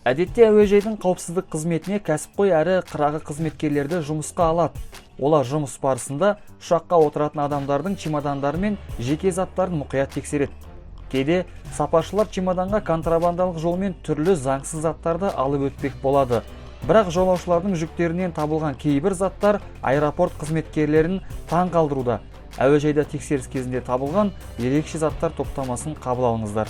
Әдетте әуежайдың қауіпсіздік қызметіне кәсіпқой әрі қырағы қызметкерлерді жұмысқа алады. Олар жұмыс барысында ұшаққа отыратын адамдардың чемодандары мен жеке заттарын мұқият тексереді. Кейде сапаршылар чемоданға контрабандалық жолмен түрлі заңсыз заттарды алып өтпек болады. Бірақ жолаушылардың жүктерінен табылған кейбір заттар аэропорт қызметкерлерін таң қалдыруда. Әуежайда тексеріс кезінде табылған ерекше заттар топтамасын қабыл алыңыздар.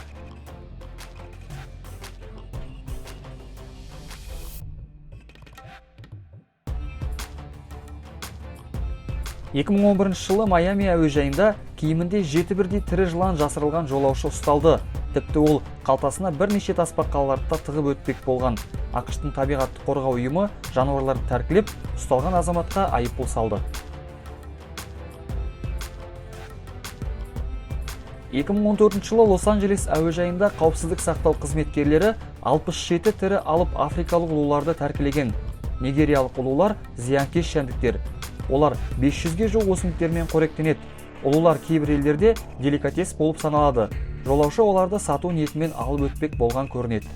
2011 жылы Майами әуежайында киімінде 7 бірдей тірі жылан жасырылған жолаушы ұсталды. Тіпті ол қалтасына бірнеше тасбақаларды тығып өтпек болған. ақш-тың табиғатты қорғау ұйымы жануарларды тәркілеп, ұсталған азаматқа айыппұл салды. 2014 жылы Лос-Анджелес әуежайында қауіпсіздік сақтау қызметкерлері 67 тірі алып африкалық ұлуларды тәркілеген. Нигериялық ұлулар зиянкес жәндіктер. Олар 500-ге жуық өсімдіктермен қоректенеді. Ұлулар кейбір елдерде деликатес болып саналады. Жолаушы оларды сату ниетімен алып өтпек болған көрінеді.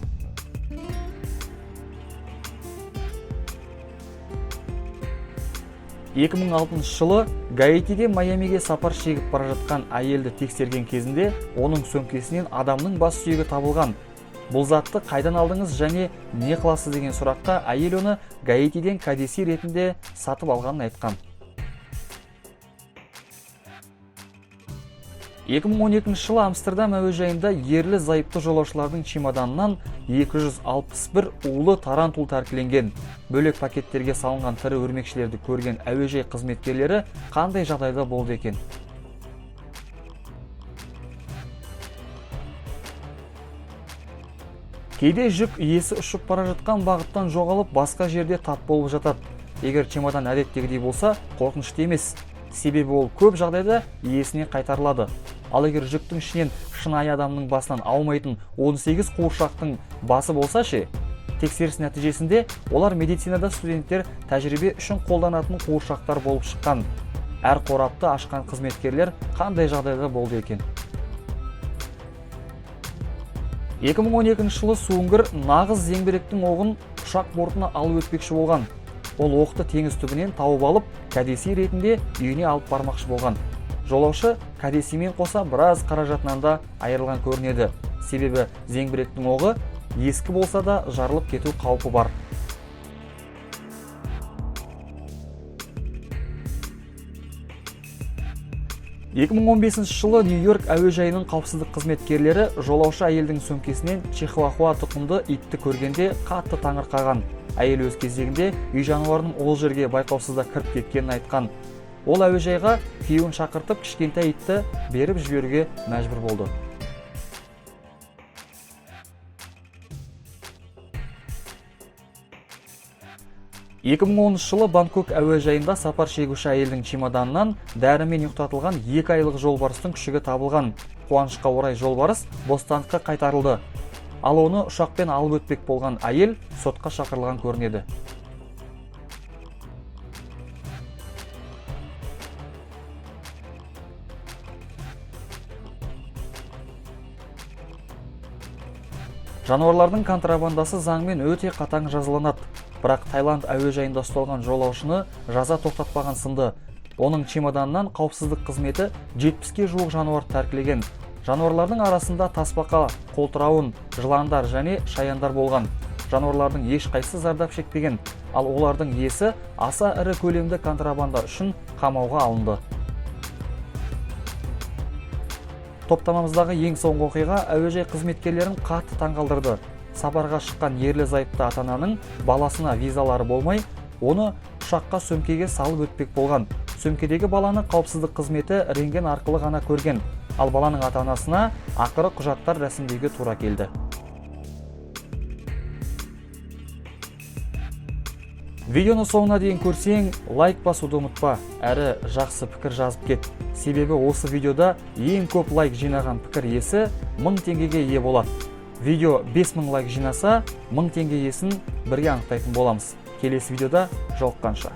жылы Гаитиде Майамиге сапар шегіп бара жатқан әйелді тексерген кезінде оның сөмкесінен адамның бас сүйегі табылған. Бұл затты қайдан алдыңыз және не қыласыз деген сұраққа әйел оны Гаитиден кәдесый ретінде сатып алғанын айтқан. 2012 жылы Амстердам әуежайында ерлі зайыпты жолаушылардың чемоданынан 261 улы тарантул тәркіленген. Бөлек пакеттерге салынған тірі өрмекшілерді көрген әуежай қызметкерлері қандай жағдайда болды екен? Кейде жүк иесі ұшып бара жатқан бағыттан жоғалып, басқа жерде тап болып жатады. Егер чемодан әдеттегідей болса, қорқынышты емес. Себебі ол көп жағдайда иесіне қайтарылады. Ал егер жүктің ішінен шынайы адамның басынан аумайтын 18 қуыршақтың басы болса ше, тексеріс нәтижесінде олар медицинада студенттер тәжірибе үшін қолданатын қуыршақтар болып шыққан. Әр қорапты ашқан қызметкерлер қандай жағдайда болды екен? 2012 жылы суыңгыр нағыз зеңбіректің оғын ұшақ бортына алып өтпекші болған. Ол оқты теңіз түбінен тауып алып, кәдесый ретінде үйіне алып бармақшы болған. Жолаушы кәдесеймен қоса біраз қаражатынан да айырылған көрінеді. Себебі зеңбіректің оғы ескі болса да жарылып кету қаупі бар. жылы Нью-Йорк әуежайының қауіпсіздік қызметкерлері жолаушы әйелдің сөмкесінен чихуахуа тұқымды итті көргенде қатты таңырқаған. Әйел өз кезегінде үй жануарының ол жерге байқаусызда кіріп кеткенін айтқан. Ол әуежайға күйеуін шақыртып кішкентай итті беріп жіберуге мәжбүр болды. жылы Бангкок әуежайында сапар шегуші әйелдің чемоданынан дәрімен ұйықтатылған 2 айлық жолбарыстың күшігі табылған. Қуанышқа орай жолбарыс бостандыққа қайтарылды. Ал оны ұшақпен алып өтпек болған әйел сотқа шақырылған көрінеді. Жануарлардың контрабандасы заңмен өте қатаң жазаланады. Бірақ Таиланд әуежайында ұсталған жолаушыны жаза тоқтатпаған сынды. Оның чемоданынан қауіпсіздік қызметі 70-ге жуық жануар тәркілеген. Жануарлардың арасында тасбақа, қолтырауын, жыландар және шаяндар болған. Жануарлардың ешқайсысы зардап шекпеген, ал олардың иесі аса ірі көлемді контрабанда үшін қамауға алынды. Топтамамыздағы ең соңғы оқиға әуежай қызметкерлерін қатты таңғалдырды. Сапарға шыққан ерлі зайыпты ата-ананың баласына визалары болмай, оны ұшаққа сөмкеге салып өтпек болған. Сөмкедегі баланы қауіпсіздік қызметі рентген арқылы ғана көрген, ал баланың ата-анасына ақыры құжаттар рәсімдеуге тура келді. Видеоны соңына дейін көрсең, лайк басуды ұмытпа, әрі жақсы пікір жазып кет. Себебі осы видеода ең көп лайк жинаған пікір иесі 1000 теңгеге ие болады. Видео 5000 лайк жинаса, 1000 теңге иесін бірге анықтайтын боламыз. Келесі видеода жолыққанша.